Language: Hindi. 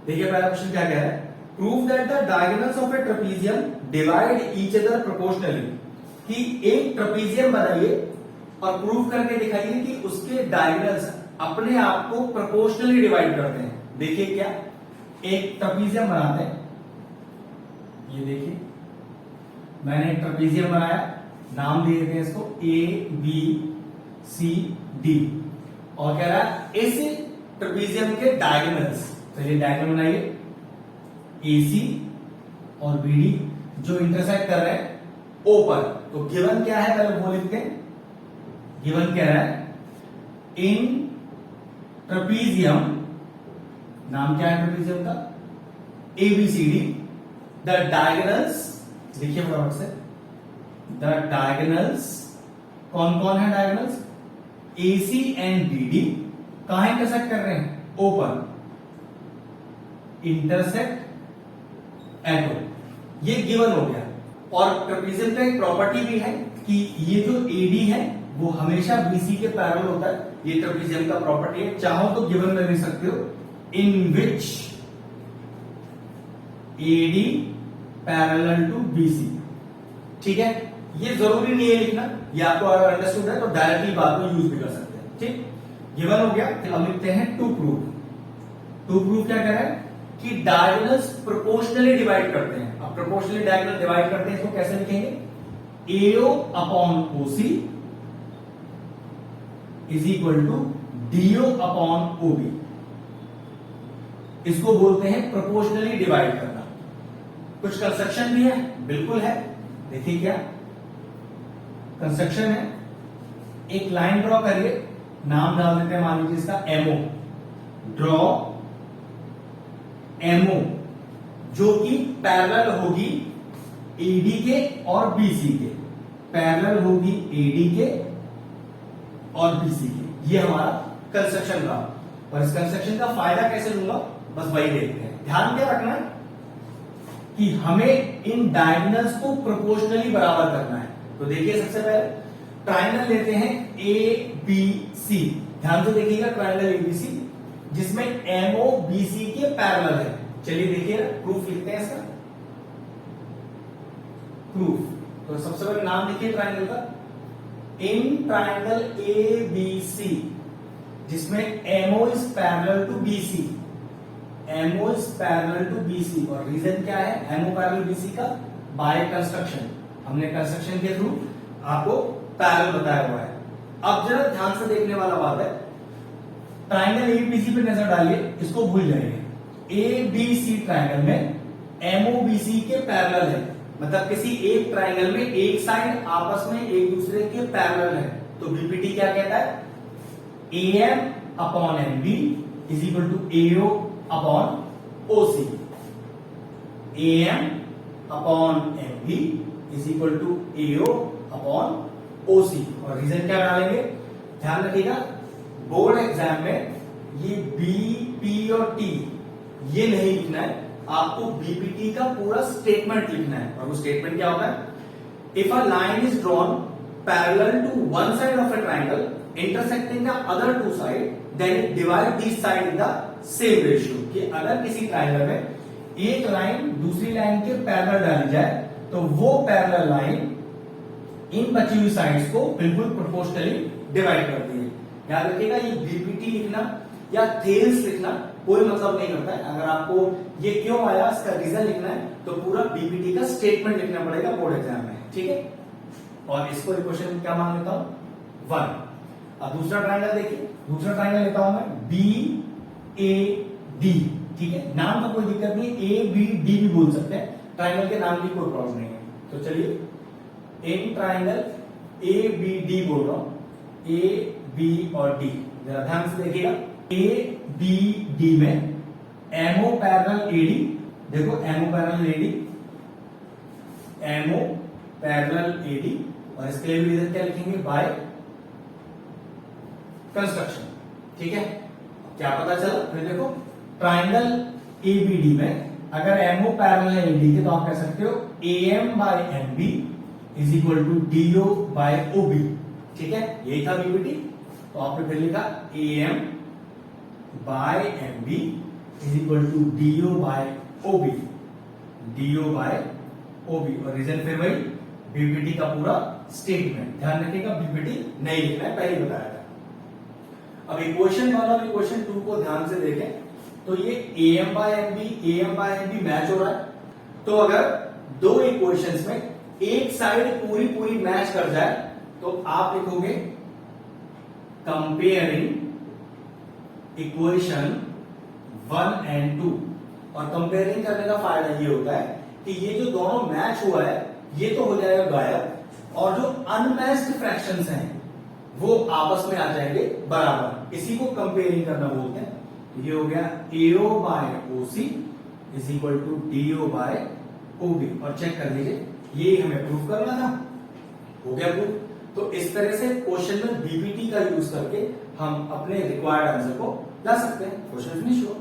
देखिए पहला क्वेश्चन क्या कह रहा है, prove that the diagonals of A trapezium divide each other proportionally, कि एक ट्रेपीजियम बनाइए और प्रूव करके दिखाइए कि उसके डायगोनल्स अपने आप को प्रोपोर्शनली डिवाइड करते हैं। देखिए क्या, एक ट्रेपीजियम बनाते हैं, ये देखिए मैंने एक ट्रेपीजियम बनाया, नाम दे देते हैं इसको ए बी सी डी, और कह रहा है इस ट्रेपीजियम के डायगोनल्स, चलिए डायगोनल बनाइए AC और BD जो इंटरसेक्ट कर रहे हैं O पर। तो गिवन क्या है पहले वो लिखते हैं, गिवन कह रहा है इन ट्रेपीजियम, नाम क्या है ट्रेपीजियम का ABCD, द डायगोनल्स, देखिए फटाफट से, द डायगोनल्स कौन कौन है डायगोनल्स, AC एंड BD कहां इंटरसेक्ट कर रहे हैं, O पर, इंटरसेक्ट एटो, ये गिवन हो गया। और ट्रेपीजियम का एक प्रॉपर्टी भी है कि ये जो AD है वो हमेशा BC के पैरेलल होता है, ये ट्रेपीजियम का प्रॉपर्टी है। चाहो तो गिवन में लिख सकते हो इन विच AD पैरेलल टू BC, ठीक है। ये जरूरी नहीं है लिखना, ये आपको अगर अंडरस्टूड है तो डायरेक्टली बात को यूज भी कर सकते हैं, ठीक। गिवन हो गया, अब लिखते हैं टू प्रूव। टू प्रूव क्या कह रहा है कि डायगोनल्स प्रोपोर्शनली डिवाइड करते हैं। अब प्रोपोर्शनली डायगोनल डिवाइड करते हैं, इसको कैसे लिखेंगे, AO upon OC is equal to DO upon OB, इसको बोलते हैं प्रोपोर्शनली डिवाइड करना। कुछ कंस्ट्रक्शन भी है, बिल्कुल है, देखिए क्या कंस्ट्रक्शन है, एक लाइन ड्रॉ करिए, नाम डाल देते हैं मान लीजिए इसका MO, ड्रॉ MO जो कि पैरेलल होगी AD के और BC के, पैरेलल होगी AD के और BC के, ये हमारा कंस्ट्रक्शन रहा। और इस कंस्ट्रक्शन का फायदा कैसे लूंगा, बस वही देखते हैं। ध्यान क्या रखना है कि हमें इन डायगोनल्स को प्रोपोर्शनली बराबर करना है। तो देखिए सबसे पहले ट्राइंगल लेते हैं ABC, ध्यान से देखिएगा ट्राइंगल ABC जिसमें MO BC के पैरेलल है। चलिए देखिए ना, प्रूफ लिखते हैं इसका, प्रूफ। तो सबसे पहले नाम लिखिए ट्राइंगल का, इन ट्राइंगल ABC जिसमें MO is parallel to BC, MO is parallel to BC, और रीजन क्या है MO पैरेलल BC का, बाय कंस्ट्रक्शन, हमने कंस्ट्रक्शन के थ्रू आपको पैरेलल बताया हुआ है। अब जरा ध्यान से देखने वाला बात है, ट्राइंगल ABC पे नजर डालिए, इसको भूल जाइए। ABC ट्राइंगल में MOBC के पैरेलल है, मतलब किसी एक ट्राइंगल में एक साइड आपस में एक दूसरे के पैरेलल है, तो BPT क्या कहता है, AM upon MB is equal to AO upon OC, AM upon MB is equal to AO upon OC। और रीजन क्या डालेंगे, ध्यान रखिएगा बोर्ड एग्जाम में ये B, P और T ये नहीं लिखना है, आपको BPT का पूरा स्टेटमेंट लिखना है। और वो स्टेटमेंट क्या होता है, if a line is drawn parallel to one side of a triangle intersecting the other two side then it divide this side in the same ratio, कि अगर किसी ट्राइंगल में एक लाइन दूसरी लाइन के पैरेलल डाली जाए तो वो पैरेलल लाइन इन बची हुई साइड्स को बिल्कुल प्रोपोर्शनली डिवाइड करती है। याद रखिएगा, ये BPT लिखना या थेल्स लिखना कोई मतलब नहीं करता है। अगर आपको ये क्यों आया इसका रीजन लिखना है तो पूरा BPT का स्टेटमेंट लिखना पड़ेगा बोर्ड एग्जाम में, ठीक है। और इसको इक्वेशन क्या मान लेता हूं 1। अब दूसरा ट्राइंगल देखिए, दूसरा ट्राइंगल लेता हूं मैं BAD, ठीक है, नाम का कोई दिक्कत नहीं, ABD भी बोल सकते हैं, ट्राइंगल के नाम की कोई प्रॉब्लम नहीं है। तो चलिए इन ट्राइंगल ABD बोल रहा हूं, A B और D, जरा ध्यान से देखिएगा, ABD में MO पैरेलल AD, देखो MO parallel AD, MO parallel AD, और इसके लिए रीजन क्या लिखेंगे, बाय कंस्ट्रक्शन, ठीक है। क्या पता चला, फिर देखो ट्राइंगल ABD में अगर MO पैरेलल है AD के तो आप कह सकते हो AM by MB is equal to DO by OB, ठीक है, यही था BPT। तो आपने फिर लिखा AM by MB is equal to DO by OB, DO by OB. और रीजन फिर वही बीपीटी का पूरा स्टेटमेंट। ध्यान रखिएगा बीपीटी नहीं लिखना है, पहले ही बताया था। अब इक्वेशन 1 और इक्वेशन 2 को ध्यान से देखें तो ये am by M B match हो रहा है। तो अगर दो इक्वेशंस में एक साइड पूरी पूरी मैच कर जाए तो आप लिखोगे कंपेयरिंग इक्वेशन 1 एंड 2। और कंपेयरिंग करने का फायदा ये होता है कि ये जो दोनों मैच हुआ है ये तो हो जाएगा गायब, और जो अनमैच्ड फ्रैक्शंस हैं वो आपस में आ जाएंगे बराबर। इसी को कंपेयरिंग करना बोलते हैं। ये हो गया AO by OC is equal to DO by OB. और चेक कर लीजिए ये हमें प्रूफ करना था, हो गया प्रूफ। तो इस तरह से क्वेश्चन में बीपीटी का यूज करके हम अपने रिक्वायर्ड आंसर को ला सकते हैं। क्वेश्चन फिनिश हुआ।